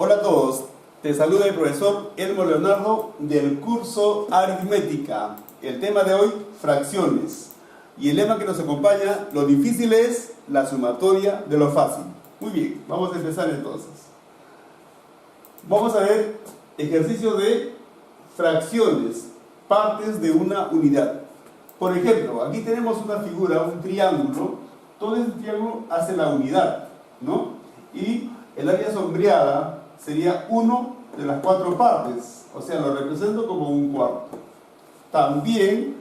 Hola a todos, te saluda el profesor Elmo Leonardo del curso Aritmética. El tema de hoy, fracciones. Y el lema que nos acompaña, lo difícil es la sumatoria de lo fácil. Muy bien, vamos a empezar entonces. Vamos a ver ejercicio de fracciones, partes de una unidad. Por ejemplo, aquí tenemos una figura, un triángulo. Todo ese triángulo hace la unidad, ¿no? Y el área sombreada sería uno de las cuatro partes, o sea, lo represento como un cuarto. También,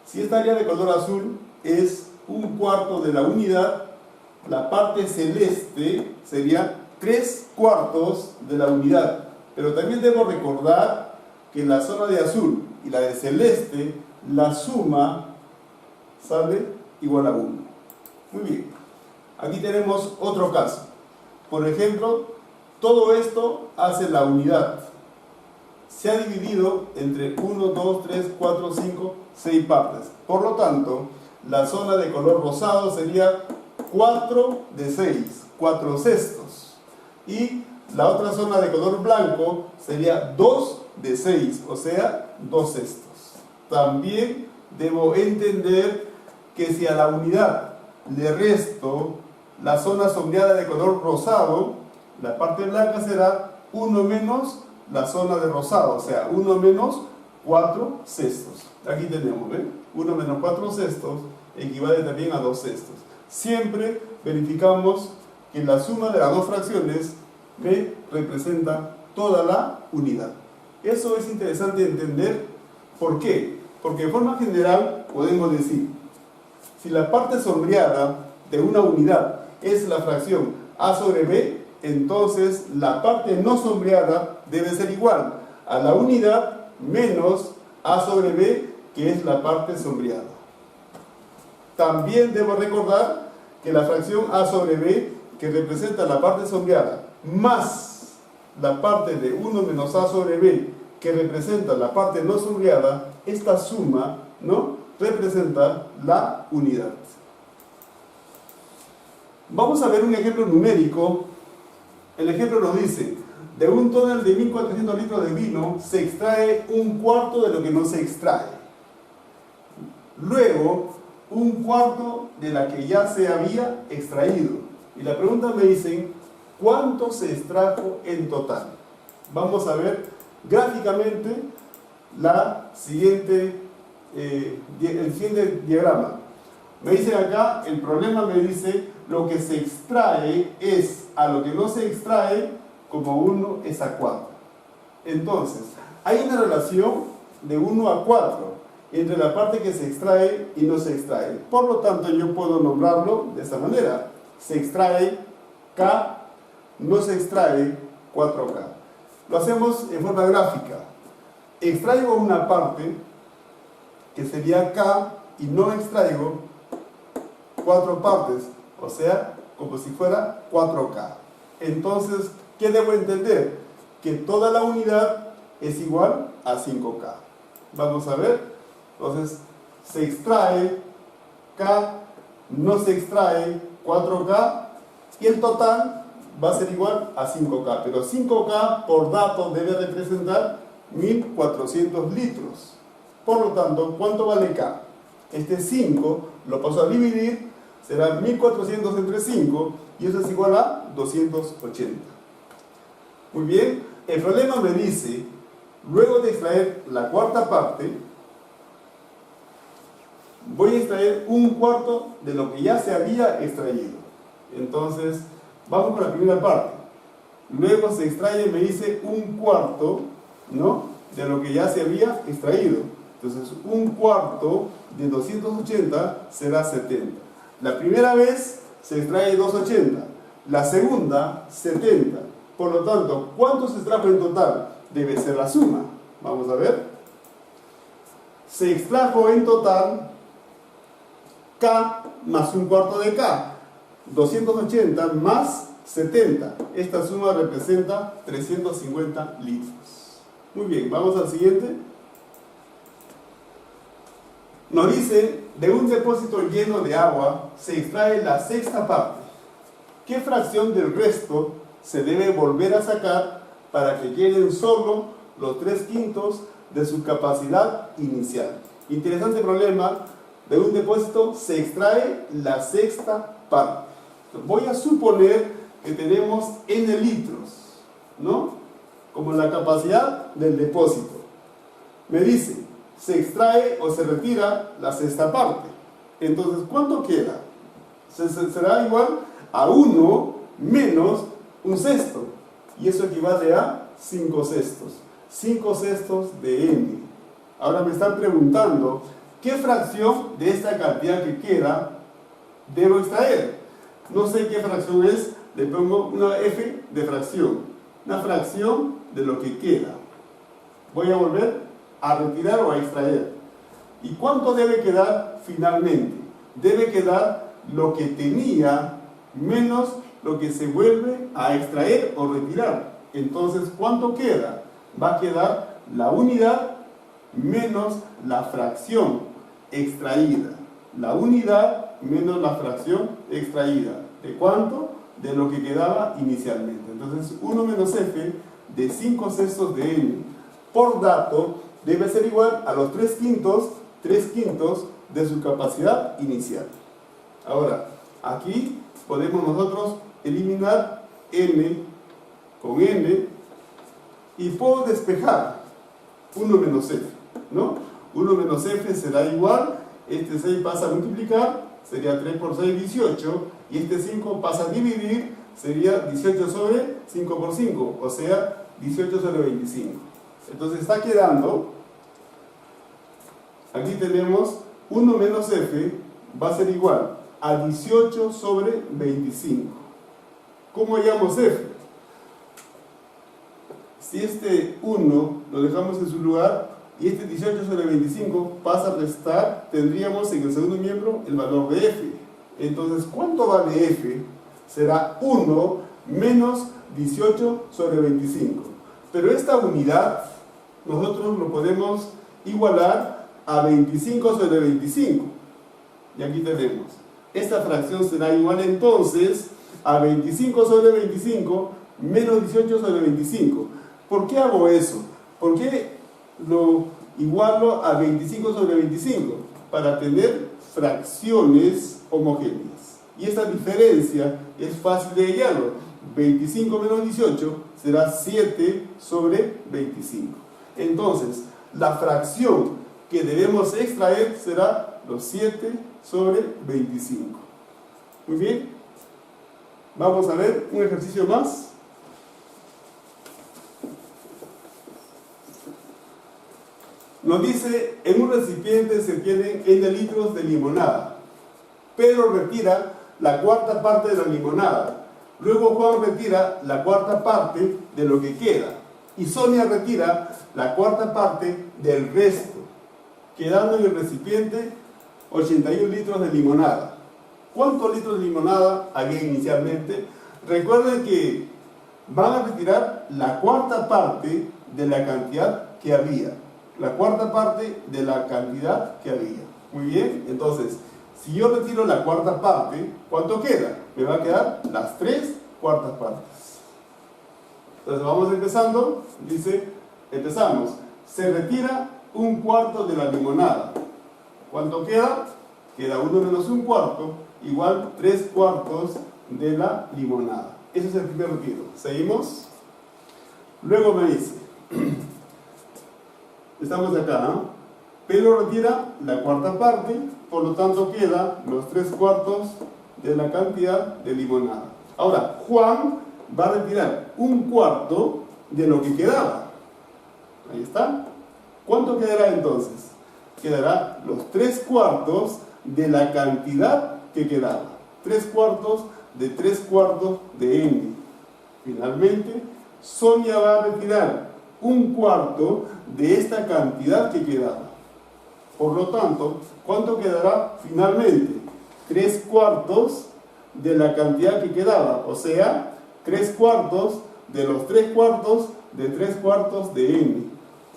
si esta área de color azul es un cuarto de la unidad, la parte celeste sería 3/4 de la unidad. Pero también debo recordar que la zona de azul y la de celeste, la suma sale igual a 1. Muy bien. Aquí tenemos otro caso. Por ejemplo, todo esto hace la unidad. Se ha dividido entre 1, 2, 3, 4, 5, 6 partes. Por lo tanto, la zona de color rosado sería 4 de 6, 4/6. Y la otra zona de color blanco sería 2 de 6, o sea, 2/6. También debo entender que si a la unidad le resto la zona sombreada de color rosado, la parte blanca será 1 menos la zona de rosado, o sea, 1 menos 4/6. Aquí tenemos, ¿ven? 1 menos 4/6 equivale también a 2/6. Siempre verificamos que la suma de las dos fracciones me representa toda la unidad. Eso es interesante entender. ¿Por qué? Porque de forma general podemos decir, si la parte sombreada de una unidad es la fracción a sobre b, entonces la parte no sombreada debe ser igual a la unidad menos a sobre b, que es la parte sombreada. También debo recordar que la fracción a sobre b, que representa la parte sombreada, más la parte de 1 menos a sobre b, que representa la parte no sombreada, esta suma, ¿no?, representa la unidad. Vamos a ver un ejemplo numérico. El ejemplo nos dice, de un tonel de 1400 litros de vino se extrae un cuarto de lo que no se extrae. Luego, un cuarto de la que ya se había extraído. Y la pregunta me dicen, ¿cuánto se extrajo en total? Vamos a ver gráficamente el siguiente diagrama. Me dicen acá, el problema me dice, lo que se extrae es a lo que no se extrae, como 1 es a 4. Entonces, hay una relación de 1 a 4 entre la parte que se extrae y no se extrae. Por lo tanto, yo puedo nombrarlo de esta manera. Se extrae K, no se extrae 4K. Lo hacemos en forma gráfica. Extraigo una parte, que sería K, y no extraigo 4 partes, o sea, como si fuera 4K. Entonces, ¿qué debo entender? Que toda la unidad es igual a 5K. Vamos a ver. Entonces, se extrae K, no se extrae 4K, y el total va a ser igual a 5K. Pero 5K, por dato, debe representar 1400 litros. Por lo tanto, ¿cuánto vale K? Este 5 lo paso a dividir, será 1400 entre 5, y eso es igual a 280. Muy bien, el problema me dice, luego de extraer la cuarta parte, voy a extraer un cuarto de lo que ya se había extraído. Entonces, vamos con la primera parte. Luego se extrae, me dice, un cuarto, ¿no?, de lo que ya se había extraído. Entonces, un cuarto de 280 será 70. La primera vez se extrae 280, la segunda 70. Por lo tanto, ¿cuánto se extrajo en total? Debe ser la suma. Vamos a ver. Se extrajo en total K más un cuarto de K. 280 más 70. Esta suma representa 350 litros. Muy bien, vamos al siguiente. Nos dice, de un depósito lleno de agua se extrae la sexta parte. ¿Qué fracción del resto se debe volver a sacar para que queden solo los 3/5 de su capacidad inicial. Interesante problema. De un depósito se extrae la sexta parte. Voy a suponer que tenemos N litros, ¿no? Como la capacidad del depósito. Me dice, se extrae o se retira la sexta parte. Entonces, ¿cuánto queda? Será igual a 1 menos 1/6. Y eso equivale a 5/6. 5/6 de n. Ahora me están preguntando, ¿qué fracción de esta cantidad que queda debo extraer? No sé qué fracción es, le pongo una f de fracción. Una fracción de lo que queda. Voy a volver a retirar o a extraer. ¿Y cuánto debe quedar finalmente? Debe quedar lo que tenía menos lo que se vuelve a extraer o retirar. Entonces, ¿cuánto queda? Va a quedar la unidad menos la fracción extraída. La unidad menos la fracción extraída. ¿De cuánto? De lo que quedaba inicialmente. Entonces, 1 menos f de 5/6 de n por dato debe ser igual a los 3/5 de su capacidad inicial. Ahora, aquí podemos nosotros eliminar n con n y puedo despejar 1 menos f, ¿no? 1 menos f será igual, este 6 pasa a multiplicar, sería 3 por 6, 18, y este 5 pasa a dividir, sería 18 sobre 5 por 5, o sea, 18 sobre 25. Entonces está quedando, aquí tenemos 1 menos f va a ser igual a 18 sobre 25. ¿Cómo hallamos f? Si este 1 lo dejamos en su lugar y este 18 sobre 25 pasa a restar, tendríamos en el segundo miembro el valor de f. Entonces, ¿cuánto vale f? Será 1 menos 18 sobre 25. Pero esta unidad nosotros lo podemos igualar a 25 sobre 25. Y aquí tenemos. Esta fracción será igual entonces a 25 sobre 25 menos 18 sobre 25. ¿Por qué hago eso? ¿Por qué lo igualo a 25 sobre 25? Para tener fracciones homogéneas. Y esta diferencia es fácil de hallarlo. 25 menos 18 será 7 sobre 25. Entonces, la fracción que debemos extraer será los 7 sobre 25. Muy bien. Vamos a ver un ejercicio más. Nos dice, en un recipiente se tienen N litros de limonada. Pedro retira la cuarta parte de la limonada. Luego Juan retira la cuarta parte de lo que queda. Y Sonia retira la cuarta parte del resto, quedando en el recipiente 81 litros de limonada. ¿Cuántos litros de limonada había inicialmente? Recuerden que van a retirar la cuarta parte de la cantidad que había. La cuarta parte de la cantidad que había. Muy bien, entonces, si yo retiro la cuarta parte, ¿cuánto queda? Me va a quedar las 3 cuartas partes. Entonces vamos empezando, dice, empezamos. Se retira 1/4 de la limonada. ¿Cuánto queda? Queda 1 menos 1/4, igual 3/4 de la limonada. Ese es el primer retiro. ¿Seguimos? Luego me dice, estamos acá, ¿no? Pedro retira la cuarta parte, por lo tanto queda los 3/4 de la cantidad de limonada. Ahora, Juan va a retirar 1/4 de lo que quedaba. Ahí está. ¿Cuánto quedará entonces? Quedará los 3/4 de la cantidad que quedaba. 3/4 de 3/4 de n. Finalmente, Sonia va a retirar 1/4 de esta cantidad que quedaba. Por lo tanto, ¿cuánto quedará finalmente? 3/4 de la cantidad que quedaba, o sea, 3/4 de los 3/4 de 3/4 de n.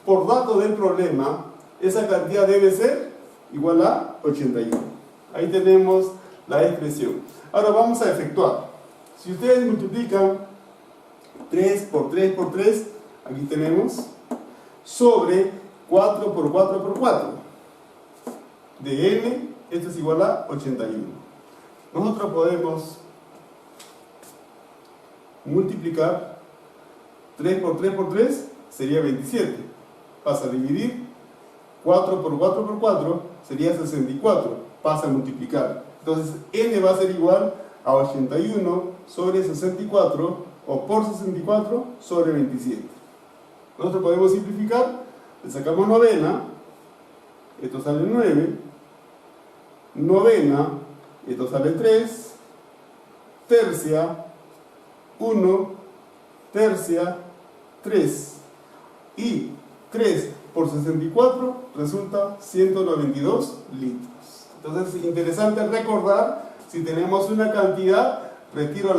Por dato del problema, esa cantidad debe ser igual a 81. Ahí tenemos la expresión. Ahora vamos a efectuar. Si ustedes multiplican 3 por 3 por 3, aquí tenemos, sobre 4 por 4 por 4. De n, esto es igual a 81. Nosotros podemos multiplicar 3 por 3 por 3, sería 27. Pasa a dividir, 4 por 4 por 4, sería 64. Pasa a multiplicar. Entonces, n va a ser igual a 81 sobre 64, o por 64 sobre 27. Nosotros podemos simplificar, le sacamos novena, esto sale 9, novena, esto sale 3, tercia, 1, tercia, 3, y 3 por 64 resulta 192 litros. Entonces es interesante recordar, si tenemos una cantidad, retiro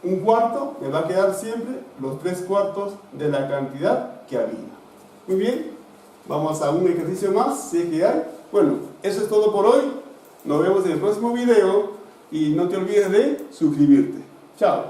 un cuarto, me va a quedar siempre los 3 cuartos de la cantidad que había. Muy bien, vamos a un ejercicio más, si es que hay. Bueno, eso es todo por hoy. Nos vemos en el próximo video y no te olvides de suscribirte. Chao.